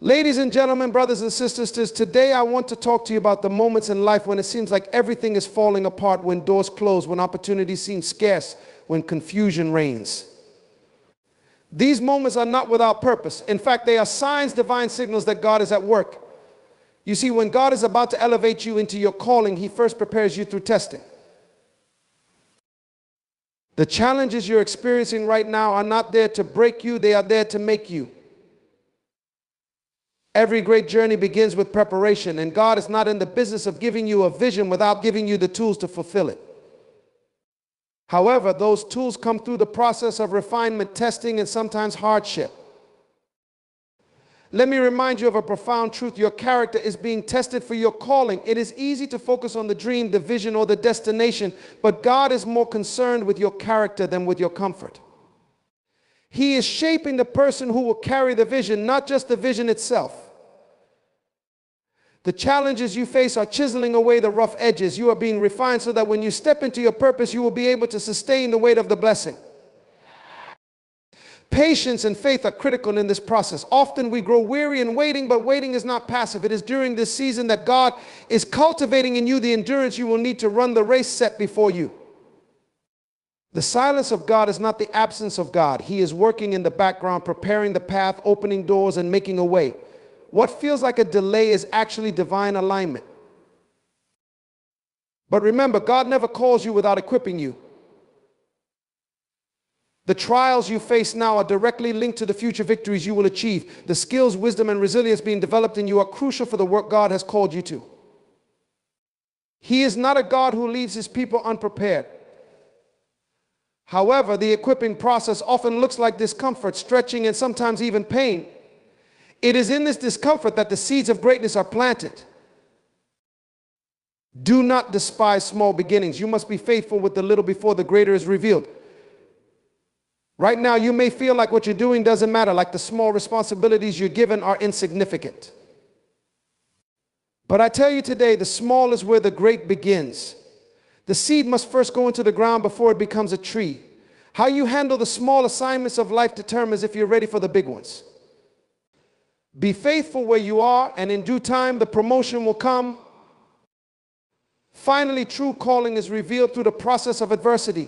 Ladies and gentlemen, brothers and sisters, today I want to talk to you about the moments in life when it seems like everything is falling apart, when doors close, when opportunities seem scarce, when confusion reigns. These moments are not without purpose. In fact, they are signs, divine signals that God is at work. You see, when God is about to elevate you into your calling, He first prepares you through testing. The challenges you're experiencing right now are not there to break you, they are there to make you. Every great journey begins with preparation, and God is not in the business of giving you a vision without giving you the tools to fulfill it. However, those tools come through the process of refinement, testing, and sometimes hardship. Let me remind you of a profound truth. Your character is being tested for your calling. It is easy to focus on the dream, the vision, or the destination, but God is more concerned with your character than with your comfort. He is shaping the person who will carry the vision, not just the vision itself. The challenges you face are chiseling away the rough edges. You are being refined so that when you step into your purpose, you will be able to sustain the weight of the blessing. Patience and faith are critical in this process. Often we grow weary in waiting, but waiting is not passive. It is during this season that God is cultivating in you the endurance you will need to run the race set before you. The silence of God is not the absence of God. He is working in the background, preparing the path, opening doors, and making a way. What feels like a delay is actually divine alignment. But remember, God never calls you without equipping you. The trials you face now are directly linked to the future victories you will achieve. The skills, wisdom, and resilience being developed in you are crucial for the work God has called you to. He is not a God who leaves His people unprepared. However, the equipping process often looks like discomfort, stretching, and sometimes even pain. It is in this discomfort that the seeds of greatness are planted. Do not despise small beginnings. You must be faithful with the little before the greater is revealed. Right now, you may feel like what you're doing doesn't matter, like the small responsibilities you're given are insignificant. But I tell you today, the small is where the great begins. The seed must first go into the ground before it becomes a tree. How you handle the small assignments of life determines if you're ready for the big ones. Be faithful where you are, and in due time, the promotion will come. Finally, true calling is revealed through the process of adversity.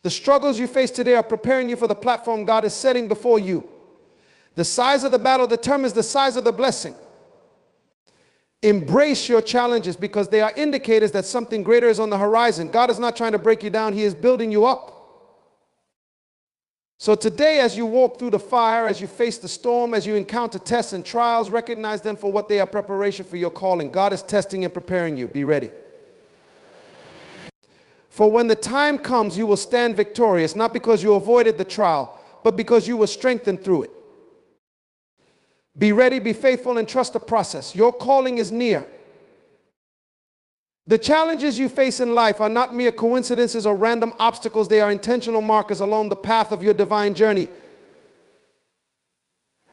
The struggles you face today are preparing you for the platform God is setting before you. The size of the battle determines the size of the blessing. Embrace your challenges because they are indicators that something greater is on the horizon. God is not trying to break you down. He is building you up. So today, as you walk through the fire, as you face the storm, as you encounter tests and trials, recognize them for what they are: preparation for your calling. God is testing and preparing you. Be ready. For when the time comes, you will stand victorious, not because you avoided the trial, but because you were strengthened through it. Be ready, be faithful, and trust the process. Your calling is near. The challenges you face in life are not mere coincidences or random obstacles. They are intentional markers along the path of your divine journey.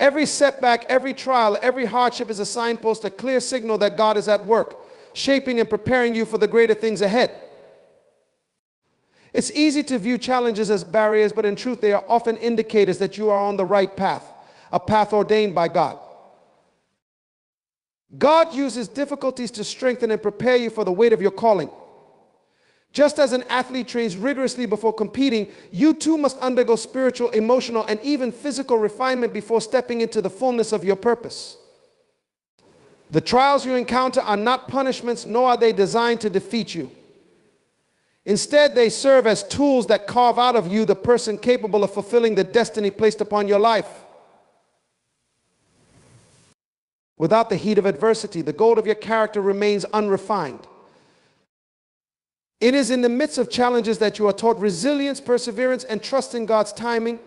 Every setback, every trial, every hardship is a signpost, a clear signal that God is at work, shaping and preparing you for the greater things ahead. It's easy to view challenges as barriers, but in truth, they are often indicators that you are on the right path, a path ordained by God. God uses difficulties to strengthen and prepare you for the weight of your calling. Just as an athlete trains rigorously before competing, you too must undergo spiritual, emotional, and even physical refinement before stepping into the fullness of your purpose. The trials you encounter are not punishments, nor are they designed to defeat you. Instead, they serve as tools that carve out of you the person capable of fulfilling the destiny placed upon your life. Without the heat of adversity, the gold of your character remains unrefined. It is in the midst of challenges that you are taught resilience, perseverance, and trust in God's timing.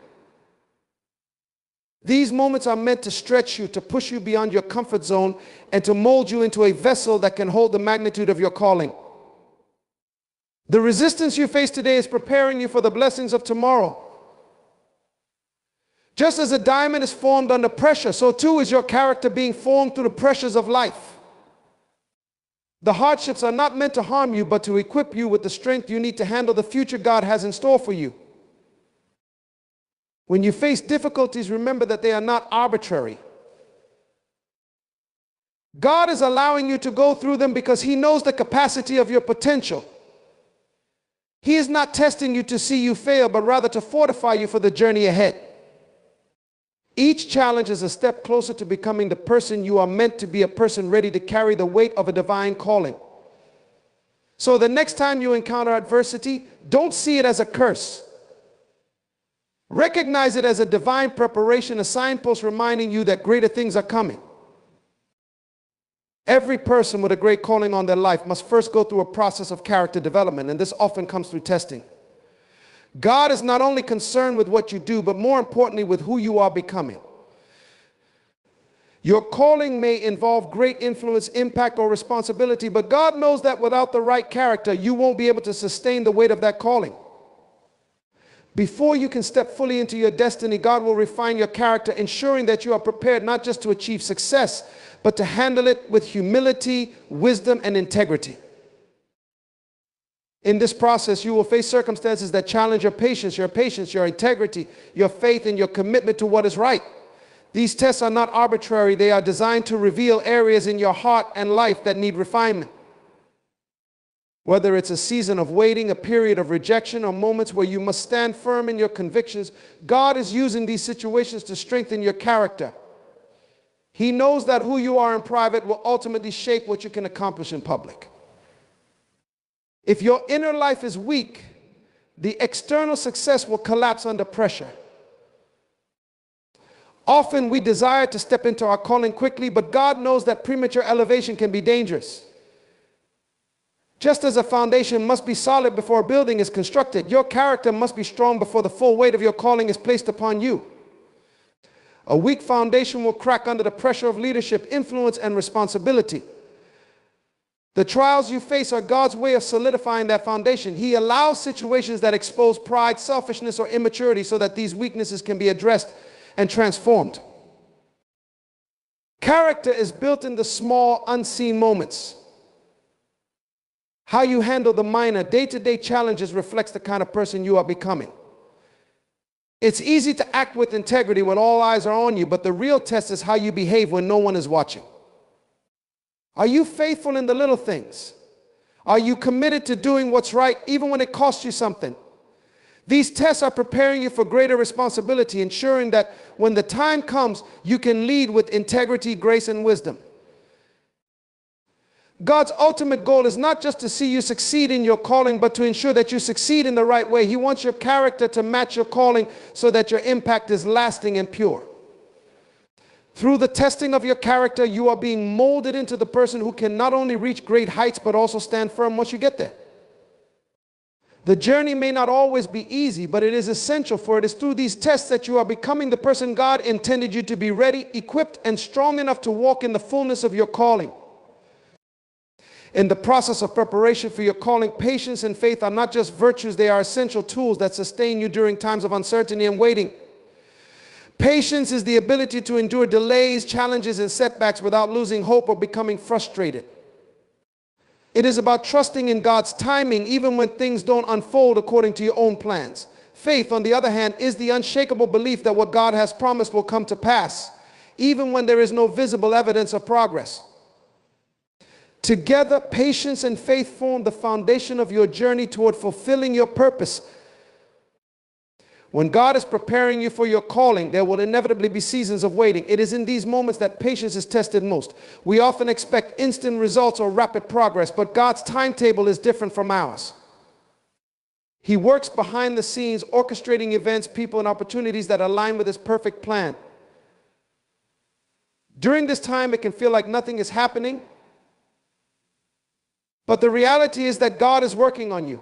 These moments are meant to stretch you, to push you beyond your comfort zone, and to mold you into a vessel that can hold the magnitude of your calling. The resistance you face today is preparing you for the blessings of tomorrow. Just as a diamond is formed under pressure, so too is your character being formed through the pressures of life. The hardships are not meant to harm you, but to equip you with the strength you need to handle the future God has in store for you. When you face difficulties, remember that they are not arbitrary. God is allowing you to go through them because He knows the capacity of your potential. He is not testing you to see you fail, but rather to fortify you for the journey ahead. Each challenge is a step closer to becoming the person you are meant to be, a person ready to carry the weight of a divine calling. So the next time you encounter adversity, don't see it as a curse. Recognize it as a divine preparation, a signpost reminding you that greater things are coming. Every person with a great calling on their life must first go through a process of character development, and this often comes through testing. God is not only concerned with what you do, but more importantly with who you are becoming. Your calling may involve great influence, impact, or responsibility, but God knows that without the right character, you won't be able to sustain the weight of that calling. Before you can step fully into your destiny, God will refine your character, ensuring that you are prepared not just to achieve success, but to handle it with humility, wisdom, and integrity. In this process, you will face circumstances that challenge your patience, your integrity, your faith, and your commitment to what is right. These tests are not arbitrary. They are designed to reveal areas in your heart and life that need refinement. Whether it's a season of waiting, a period of rejection, or moments where you must stand firm in your convictions, God is using these situations to strengthen your character. He knows that who you are in private will ultimately shape what you can accomplish in public. If your inner life is weak, the external success will collapse under pressure. Often we desire to step into our calling quickly, but God knows that premature elevation can be dangerous. Just as a foundation must be solid before a building is constructed, your character must be strong before the full weight of your calling is placed upon you. A weak foundation will crack under the pressure of leadership, influence, and responsibility. The trials you face are God's way of solidifying that foundation. He allows situations that expose pride, selfishness, or immaturity so that these weaknesses can be addressed and transformed. Character is built in the small, unseen moments. How you handle the minor, day-to-day challenges reflects the kind of person you are becoming. It's easy to act with integrity when all eyes are on you, but the real test is how you behave when no one is watching. Are you faithful in the little things? Are you committed to doing what's right even when it costs you something? These tests are preparing you for greater responsibility, ensuring that when the time comes, you can lead with integrity, grace, and wisdom. God's ultimate goal is not just to see you succeed in your calling, but to ensure that you succeed in the right way. He wants your character to match your calling so that your impact is lasting and pure. Through the testing of your character, you are being molded into the person who can not only reach great heights, but also stand firm once you get there. The journey may not always be easy, but it is essential, for it is through these tests that you are becoming the person God intended you to be, ready, equipped, and strong enough to walk in the fullness of your calling. In the process of preparation for your calling, patience and faith are not just virtues, they are essential tools that sustain you during times of uncertainty and waiting. Patience is the ability to endure delays, challenges, and setbacks without losing hope or becoming frustrated. It is about trusting in God's timing even when things don't unfold according to your own plans. Faith, on the other hand, is the unshakable belief that what God has promised will come to pass, even when there is no visible evidence of progress. Together, patience and faith form the foundation of your journey toward fulfilling your purpose. When God is preparing you for your calling, there will inevitably be seasons of waiting. It is in these moments that patience is tested most. We often expect instant results or rapid progress, but God's timetable is different from ours. He works behind the scenes, orchestrating events, people, and opportunities that align with His perfect plan. During this time, it can feel like nothing is happening, but the reality is that God is working on you.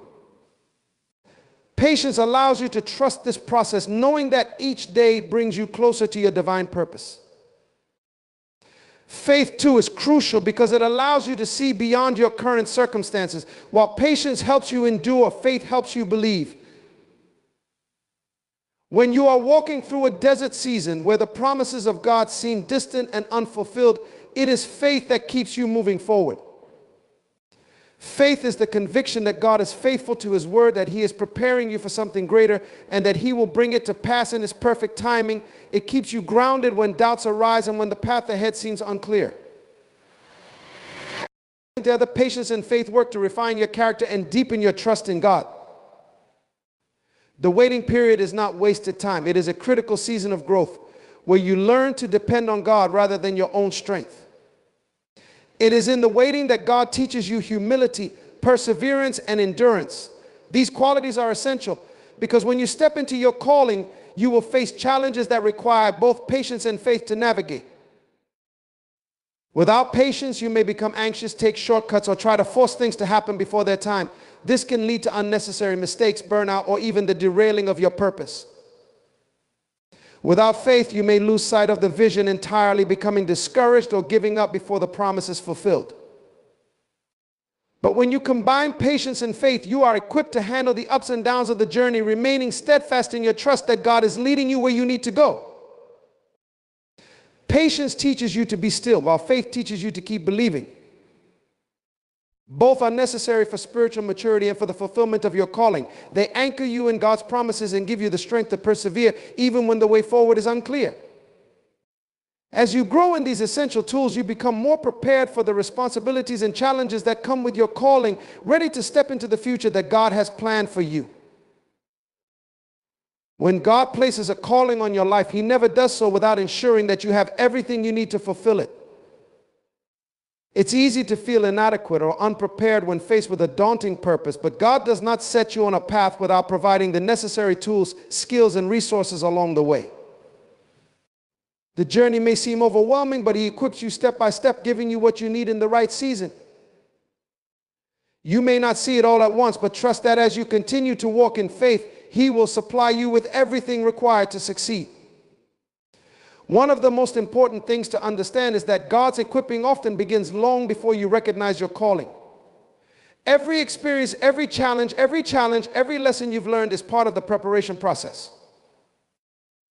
Patience allows you to trust this process, knowing that each day brings you closer to your divine purpose. Faith, too, is crucial because it allows you to see beyond your current circumstances. While patience helps you endure, faith helps you believe. When you are walking through a desert season where the promises of God seem distant and unfulfilled, it is faith that keeps you moving forward. Faith is the conviction that God is faithful to his word, that he is preparing you for something greater, and that he will bring it to pass in his perfect timing. It keeps you grounded when doubts arise and when the path ahead seems unclear. Together, patience and faith work to refine your character and deepen your trust in God. The waiting period is not wasted time. It is a critical season of growth where you learn to depend on God rather than your own strength. It is in the waiting that God teaches you humility, perseverance, and endurance. These qualities are essential because when you step into your calling, you will face challenges that require both patience and faith to navigate. Without patience, you may become anxious, take shortcuts, or try to force things to happen before their time. This can lead to unnecessary mistakes, burnout, or even the derailing of your purpose. Without faith, you may lose sight of the vision entirely, becoming discouraged or giving up before the promise is fulfilled. But when you combine patience and faith, you are equipped to handle the ups and downs of the journey, remaining steadfast in your trust that God is leading you where you need to go. Patience teaches you to be still, while faith teaches you to keep believing. Both are necessary for spiritual maturity and for the fulfillment of your calling. They anchor you in God's promises and give you the strength to persevere even when the way forward is unclear. As you grow in these essential tools, you become more prepared for the responsibilities and challenges that come with your calling, ready to step into the future that God has planned for you. When God places a calling on your life, he never does so without ensuring that you have everything you need to fulfill it. It's easy to feel inadequate or unprepared when faced with a daunting purpose, but God does not set you on a path without providing the necessary tools, skills, and resources along the way. The journey may seem overwhelming, but he equips you step by step, giving you what you need in the right season. You may not see it all at once, but trust that as you continue to walk in faith, he will supply you with everything required to succeed. One of the most important things to understand is that God's equipping often begins long before you recognize your calling. Every experience, every challenge, every lesson you've learned is part of the preparation process.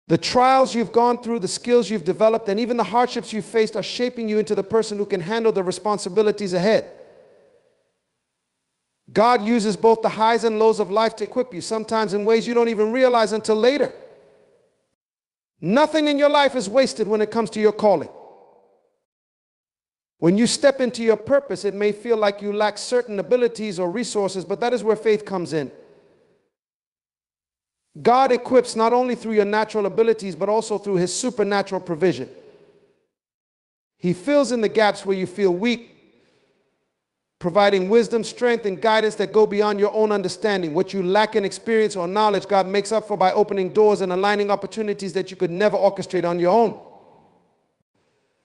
The trials you've gone through, the skills you've developed, and even the hardships you've faced are shaping you into the person who can handle the responsibilities ahead. God uses both the highs and lows of life to equip you, sometimes in ways you don't even realize until later. Nothing in your life is wasted when it comes to your calling. When you step into your purpose, it may feel like you lack certain abilities or resources, but that is where faith comes in. God equips not only through your natural abilities, but also through his supernatural provision. He fills in the gaps where you feel weak, providing wisdom, strength, and guidance that go beyond your own understanding. What you lack in experience or knowledge, God makes up for by opening doors and aligning opportunities that you could never orchestrate on your own.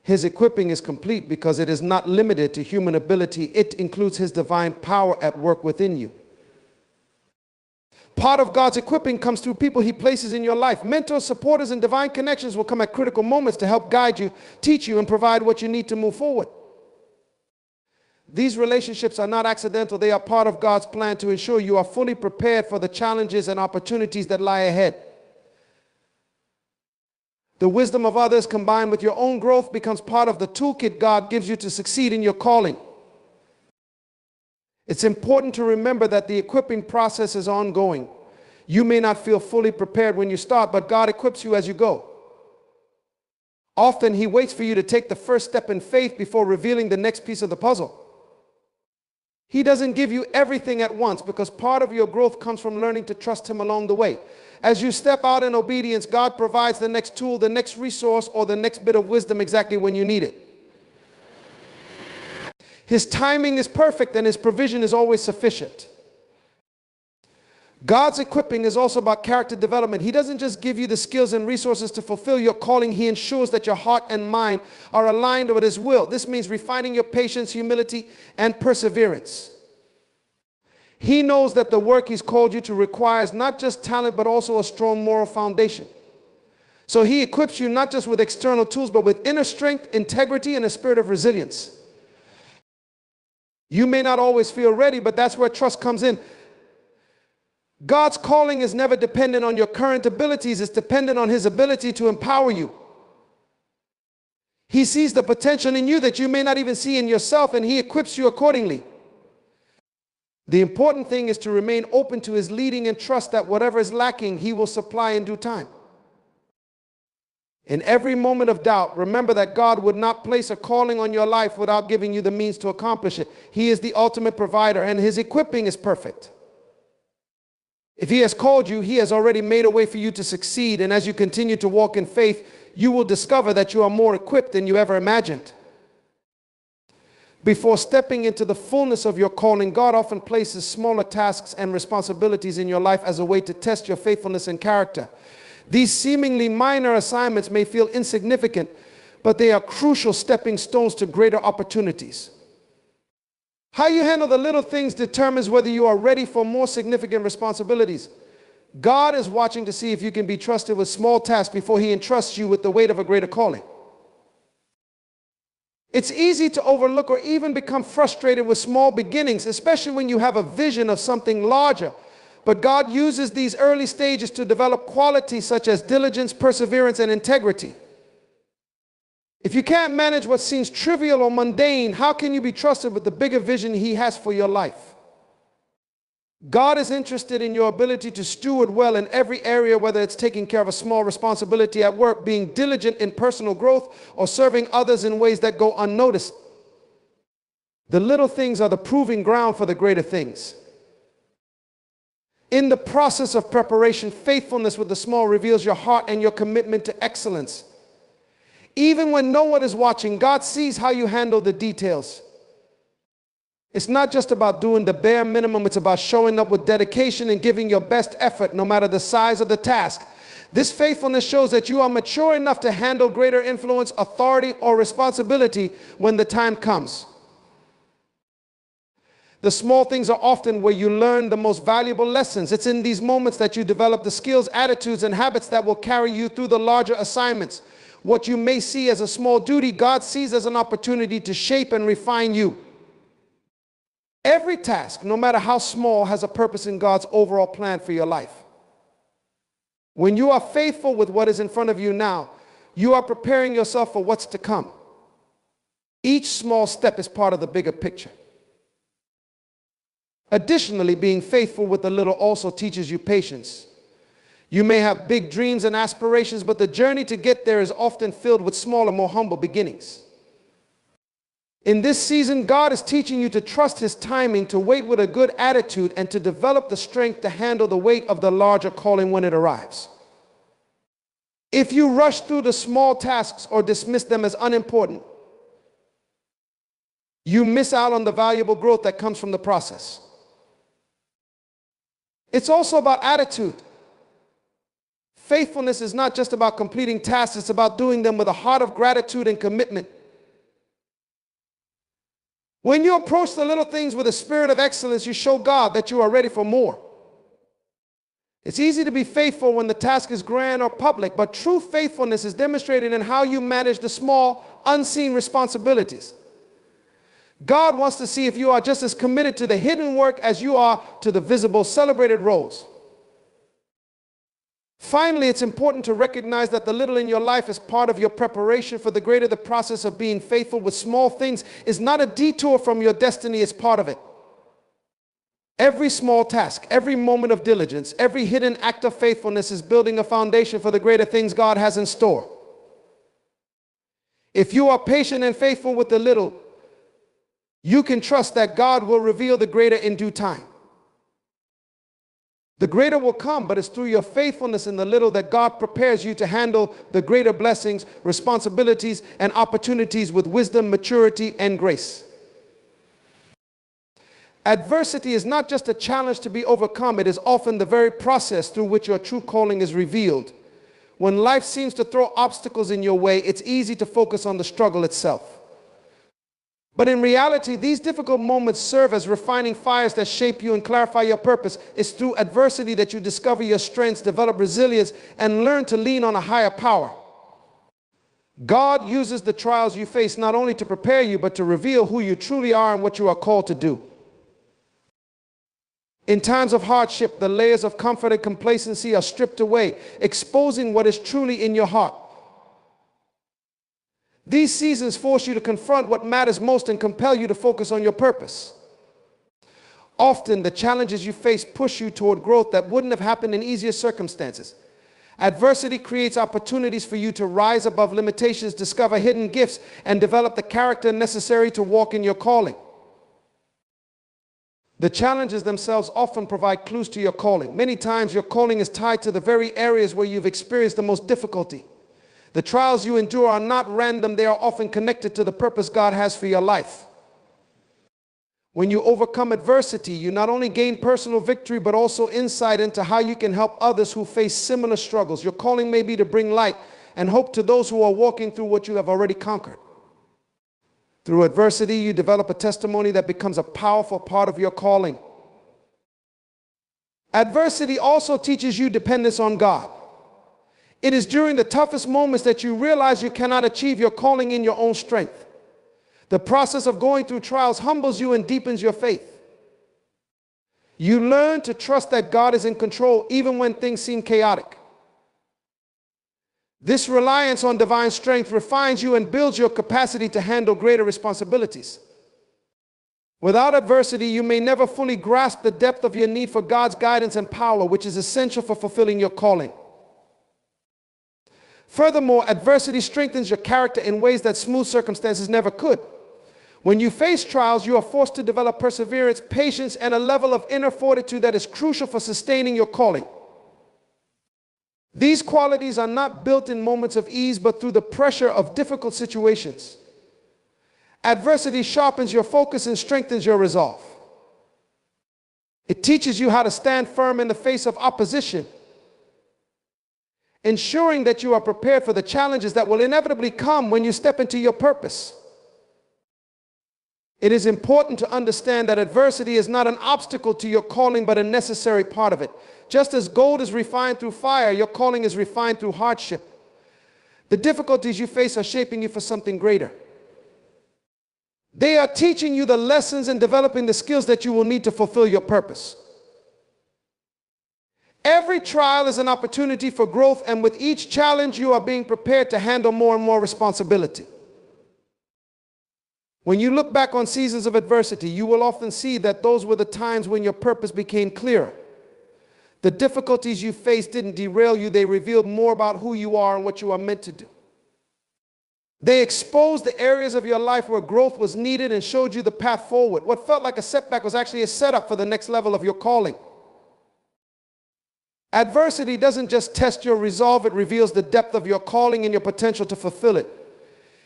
His equipping is complete because it is not limited to human ability. It includes his divine power at work within you. Part of God's equipping comes through people he places in your life. Mentors, supporters, and divine connections will come at critical moments to help guide you, teach you, and provide what you need to move forward. These relationships are not accidental. They are part of God's plan to ensure you are fully prepared for the challenges and opportunities that lie ahead. The wisdom of others combined with your own growth becomes part of the toolkit God gives you to succeed in your calling. It's important to remember that the equipping process is ongoing. You may not feel fully prepared when you start, but God equips you as you go. Often he waits for you to take the first step in faith before revealing the next piece of the puzzle. He doesn't give you everything at once because part of your growth comes from learning to trust him along the way. As you step out in obedience, God provides the next tool, the next resource, or the next bit of wisdom exactly when you need it. His timing is perfect and his provision is always sufficient. God's equipping is also about character development. He doesn't just give you the skills and resources to fulfill your calling. He ensures that your heart and mind are aligned with his will. This means refining your patience, humility, and perseverance. He knows that the work he's called you to requires not just talent, but also a strong moral foundation. So he equips you not just with external tools, but with inner strength, integrity, and a spirit of resilience. You may not always feel ready, but that's where trust comes in. God's calling is never dependent on your current abilities. It's dependent on his ability to empower you. He sees the potential in you that you may not even see in yourself, and he equips you accordingly. The important thing is to remain open to his leading and trust that whatever is lacking, he will supply in due time. In every moment of doubt, remember that God would not place a calling on your life without giving you the means to accomplish it. He is the ultimate provider, and his equipping is perfect. If he has called you, he has already made a way for you to succeed, and as you continue to walk in faith, you will discover that you are more equipped than you ever imagined. Before stepping into the fullness of your calling, God often places smaller tasks and responsibilities in your life as a way to test your faithfulness and character. These seemingly minor assignments may feel insignificant, but they are crucial stepping stones to greater opportunities. How you handle the little things determines whether you are ready for more significant responsibilities. God is watching to see if you can be trusted with small tasks before he entrusts you with the weight of a greater calling. It's easy to overlook or even become frustrated with small beginnings, especially when you have a vision of something larger. But God uses these early stages to develop qualities such as diligence, perseverance, and integrity. If you can't manage what seems trivial or mundane, how can you be trusted with the bigger vision he has for your life? God is interested in your ability to steward well in every area, whether it's taking care of a small responsibility at work, being diligent in personal growth, or serving others in ways that go unnoticed. The little things are the proving ground for the greater things. In the process of preparation, faithfulness with the small reveals your heart and your commitment to excellence. Even when no one is watching, God sees how you handle the details. It's not just about doing the bare minimum, it's about showing up with dedication and giving your best effort, no matter the size of the task. This faithfulness shows that you are mature enough to handle greater influence, authority, or responsibility when the time comes. The small things are often where you learn the most valuable lessons. It's in these moments that you develop the skills, attitudes, and habits that will carry you through the larger assignments. What you may see as a small duty, God sees as an opportunity to shape and refine you. Every task, no matter how small, has a purpose in God's overall plan for your life. When you are faithful with what is in front of you now, you are preparing yourself for what's to come. Each small step is part of the bigger picture. Additionally, being faithful with the little also teaches you patience. You may have big dreams and aspirations, but the journey to get there is often filled with smaller, more humble beginnings. In this season, God is teaching you to trust his timing, to wait with a good attitude, and to develop the strength to handle the weight of the larger calling when it arrives. If you rush through the small tasks or dismiss them as unimportant, you miss out on the valuable growth that comes from the process. It's also about attitude. Faithfulness is not just about completing tasks, it's about doing them with a heart of gratitude and commitment. When you approach the little things with a spirit of excellence, you show God that you are ready for more. It's easy to be faithful when the task is grand or public, but true faithfulness is demonstrated in how you manage the small, unseen responsibilities. God wants to see if you are just as committed to the hidden work as you are to the visible, celebrated roles. Finally, it's important to recognize that the little in your life is part of your preparation for the greater. The process of being faithful with small things is not a detour from your destiny, it's part of it. Every small task, every moment of diligence, every hidden act of faithfulness is building a foundation for the greater things God has in store. If you are patient and faithful with the little, you can trust that God will reveal the greater in due time. The greater will come, but it's through your faithfulness in the little that God prepares you to handle the greater blessings, responsibilities, and opportunities with wisdom, maturity, and grace. Adversity is not just a challenge to be overcome, it is often the very process through which your true calling is revealed. When life seems to throw obstacles in your way, it's easy to focus on the struggle itself. But in reality, these difficult moments serve as refining fires that shape you and clarify your purpose. It's through adversity that you discover your strengths, develop resilience, and learn to lean on a higher power. God uses the trials you face not only to prepare you, but to reveal who you truly are and what you are called to do. In times of hardship, the layers of comfort and complacency are stripped away, exposing what is truly in your heart. These seasons force you to confront what matters most and compel you to focus on your purpose. Often, the challenges you face push you toward growth that wouldn't have happened in easier circumstances. Adversity creates opportunities for you to rise above limitations, discover hidden gifts, and develop the character necessary to walk in your calling. The challenges themselves often provide clues to your calling. Many times, your calling is tied to the very areas where you've experienced the most difficulty. The trials you endure are not random. They are often connected to the purpose God has for your life. When you overcome adversity, you not only gain personal victory, but also insight into how you can help others who face similar struggles. Your calling may be to bring light and hope to those who are walking through what you have already conquered. Through adversity, you develop a testimony that becomes a powerful part of your calling. Adversity also teaches you dependence on God. It is during the toughest moments that you realize you cannot achieve your calling in your own strength. The process of going through trials humbles you and deepens your faith. You learn to trust that God is in control even when things seem chaotic. This reliance on divine strength refines you and builds your capacity to handle greater responsibilities. Without adversity, you may never fully grasp the depth of your need for God's guidance and power, which is essential for fulfilling your calling. Furthermore, adversity strengthens your character in ways that smooth circumstances never could. When you face trials, you are forced to develop perseverance, patience, and a level of inner fortitude that is crucial for sustaining your calling. These qualities are not built in moments of ease, but through the pressure of difficult situations. Adversity sharpens your focus and strengthens your resolve. It teaches you how to stand firm in the face of opposition, ensuring that you are prepared for the challenges that will inevitably come when you step into your purpose. It is important to understand that adversity is not an obstacle to your calling, but a necessary part of it. Just as gold is refined through fire, your calling is refined through hardship. The difficulties you face are shaping you for something greater. They are teaching you the lessons and developing the skills that you will need to fulfill your purpose. Every trial is an opportunity for growth, and with each challenge, you are being prepared to handle more and more responsibility. When you look back on seasons of adversity, you will often see that those were the times when your purpose became clearer. The difficulties you faced didn't derail you. They revealed more about who you are and what you are meant to do. They exposed the areas of your life where growth was needed and showed you the path forward. What felt like a setback was actually a setup for the next level of your calling. Adversity doesn't just test your resolve, it reveals the depth of your calling and your potential to fulfill it.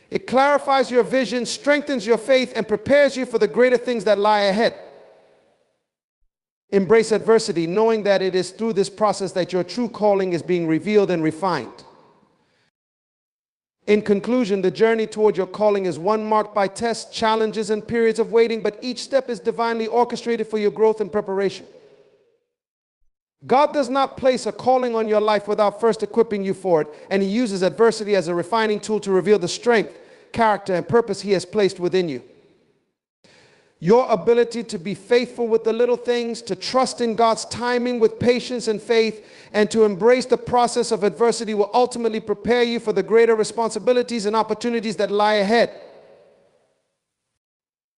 It clarifies your vision, strengthens your faith, and prepares you for the greater things that lie ahead. Embrace adversity, knowing that it is through this process that your true calling is being revealed and refined. In conclusion, the journey toward your calling is one marked by tests, challenges, and periods of waiting, but each step is divinely orchestrated for your growth and preparation. God does not place a calling on your life without first equipping you for it, and He uses adversity as a refining tool to reveal the strength, character, and purpose He has placed within you. Your ability to be faithful with the little things, to trust in God's timing with patience and faith, and to embrace the process of adversity will ultimately prepare you for the greater responsibilities and opportunities that lie ahead.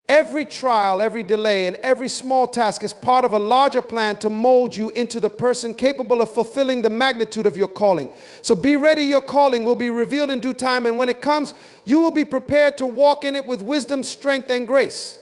Every trial, every delay, and every small task is part of a larger plan to mold you into the person capable of fulfilling the magnitude of your calling. So be ready, your calling will be revealed in due time, and when it comes, you will be prepared to walk in it with wisdom, strength, and grace.